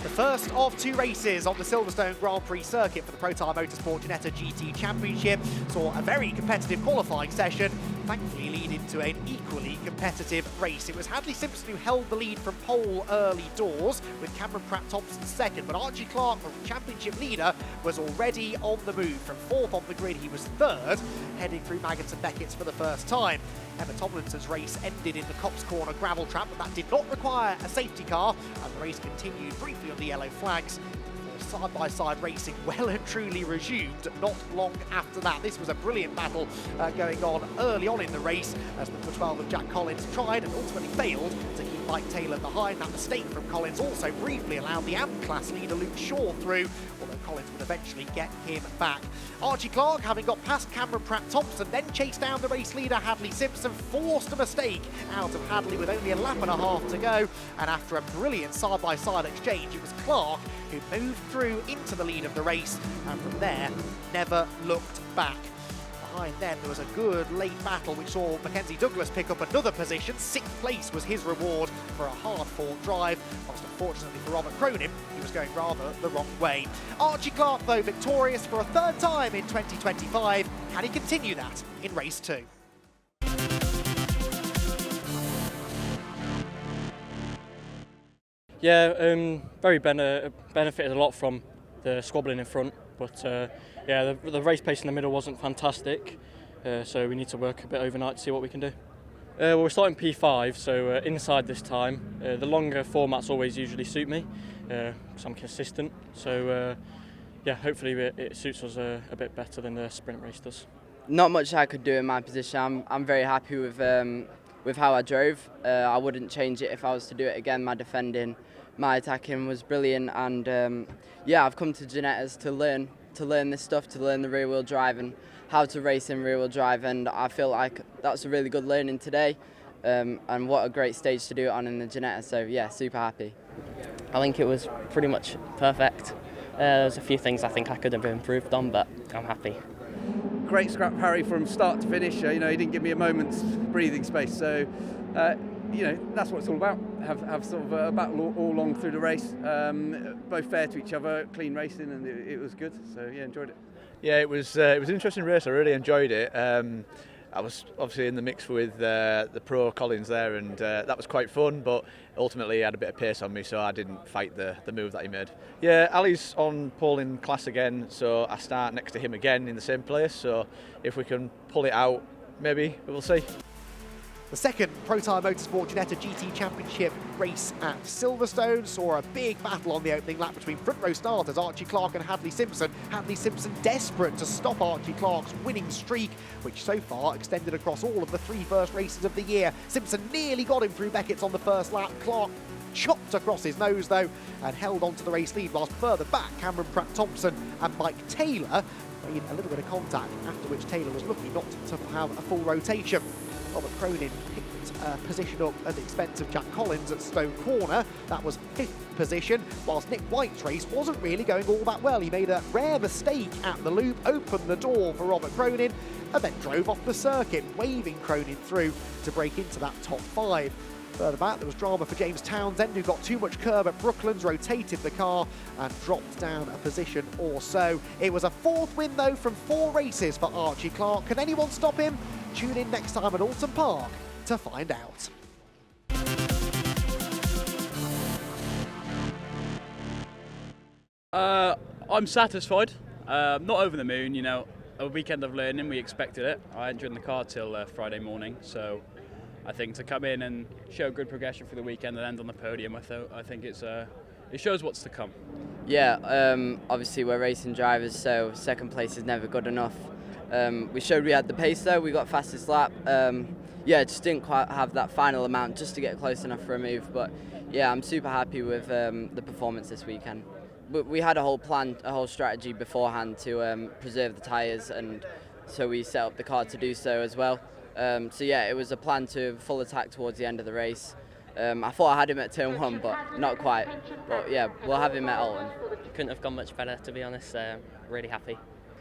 The first of two races on the Silverstone Grand Prix circuit for the Protyre Motorsport Ginetta GT Championship saw a very competitive qualifying session, thankfully leading to an equally competitive race. It was Hadley Simpson who held the lead from pole early doors, with Cameron Pratt-Thompson second, but Archie Clark, the championship leader, was already on the move. From fourth on the grid, he was third, heading through Maggotts and Beckett's for the first time. Emma Tomlinson's race ended in the Copse Corner gravel trap, but that did not require a safety car, and the race continued briefly on the yellow flags. Side-by-side racing well and truly resumed not long after that. This was a brilliant battle going on early on in the race as the 12 of Jack Collins tried and ultimately failed to keep Mike Taylor behind. That mistake from Collins also briefly allowed the AM-class leader Luke Shaw through, although Collins would eventually get him back. Archie Clark, having got past Cameron Pratt-Thompson, then chased down the race leader Hadley Simpson, forced a mistake out of Hadley with only a lap and a half to go, and after a brilliant side-by-side exchange, it was Clark who moved through into the lead of the race, and from there never looked back. Behind them there was a good late battle which saw Mackenzie Douglas pick up another position. Sixth place was his reward for a hard-fought drive, whilst unfortunately for Robert Cronin he was going rather the wrong way. Archie Clark, though, victorious for a third time in 2025. Can he continue that in race 2? Yeah, very benefited a lot from the squabbling in front, but yeah, the race pace in the middle wasn't fantastic, so we need to work a bit overnight to see what we can do. Well, we're starting P5, so inside this time. The longer formats always usually suit me, because I'm consistent, so yeah, hopefully it suits us a bit better than the sprint race does. Not much I could do in my position. I'm very happy with how I drove. I wouldn't change it if I was to do it again. My defending, my attacking was brilliant, and yeah, I've come to Ginetta's to learn this stuff, to learn the rear wheel drive and how to race in rear wheel drive, and I feel like that's a really good learning today, and what a great stage to do it on in the Ginetta. So yeah, super happy. I think it was pretty much perfect. There's a few things I think I could have improved on, but I'm happy. Great scrap Harry from start to finish. You know, he didn't give me a moment's breathing space. So, you know, that's what it's all about. Have sort of a battle all along through the race, both fair to each other, clean racing, and it was good. So yeah, enjoyed it. Yeah, it was an interesting race. I really enjoyed it. I was obviously in the mix with the pro Collins there, and that was quite fun, but ultimately he had a bit of pace on me, so I didn't fight the move that he made. Yeah, Ali's on pole in class again, so I start next to him again in the same place, so if we can pull it out, maybe, we'll see. The second Protyre Motorsport Ginetta GT Championship race at Silverstone saw a big battle on the opening lap between front row starters Archie Clark and Hadley Simpson. Hadley Simpson desperate to stop Archie Clark's winning streak, which so far extended across all of the three first races of the year. Simpson nearly got him through Beckett's on the first lap. Clark chopped across his nose though and held on to the race lead, whilst further back Cameron Pratt-Thompson and Mike Taylor made a little bit of contact, after which Taylor was lucky not to have a full rotation. Robert Cronin picked a position up at the expense of Jack Collins at Stone Corner. That was 5th position, whilst Nick White's race wasn't really going all that well. He made a rare mistake at the loop, opened the door for Robert Cronin, and then drove off the circuit, waving Cronin through to break into that top 5. Further back, there was drama for James Townsend, who got too much curb at Brooklands, rotated the car and dropped down a position or so. It was a 4th win, though, from 4 races for Archie Clark. Can anyone stop him? Tune in next time at Alton Park to find out. I'm satisfied. Not over the moon, you know. A weekend of learning, we expected it. I hadn't driven the car till Friday morning, so I think to come in and show good progression for the weekend and end on the podium, I think it shows what's to come. Yeah, obviously we're racing drivers, so second place is never good enough. We showed we had the pace though, we got fastest lap. Yeah, just didn't quite have that final amount just to get close enough for a move, but yeah, I'm super happy with the performance this weekend. We had a whole plan, a whole strategy beforehand to preserve the tyres, and so we set up the car to do so as well. So yeah, it was a plan to full attack towards the end of the race. I thought I had him at turn 1, but not quite. But yeah, we'll have him at Alton. Couldn't have gone much better, to be honest. Really happy.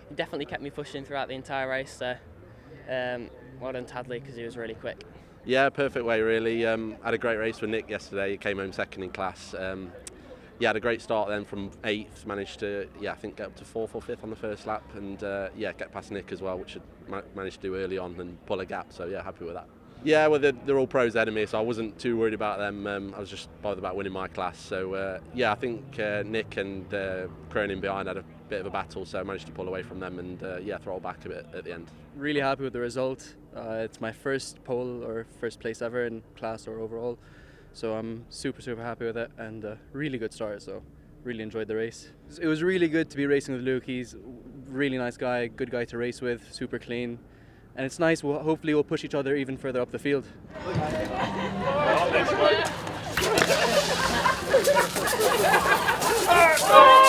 He definitely kept me pushing throughout the entire race, so well done to Hadley, because he was really quick. Yeah, perfect way really. Had a great race with Nick yesterday. He came home second in class. yeah, had a great start then from 8th, managed to, I think get up to 4th or 5th on the first lap, and get past Nick as well, which I managed to do early on and pull a gap, so yeah, happy with that. Yeah, well, they're all pros ahead of me, so I wasn't too worried about them. I was just bothered about winning my class. So, I think Nick and Cronin behind had a bit of a battle, so I managed to pull away from them and, throttle back a bit at the end. Really happy with the result. It's my first pole or first place ever in class or overall, so I'm super happy with it, and really good start, so really enjoyed the race. It was really good to be racing with Luke. He's really nice guy, good guy to race with, super clean. And it's nice, hopefully we'll push each other even further up the field. Oh!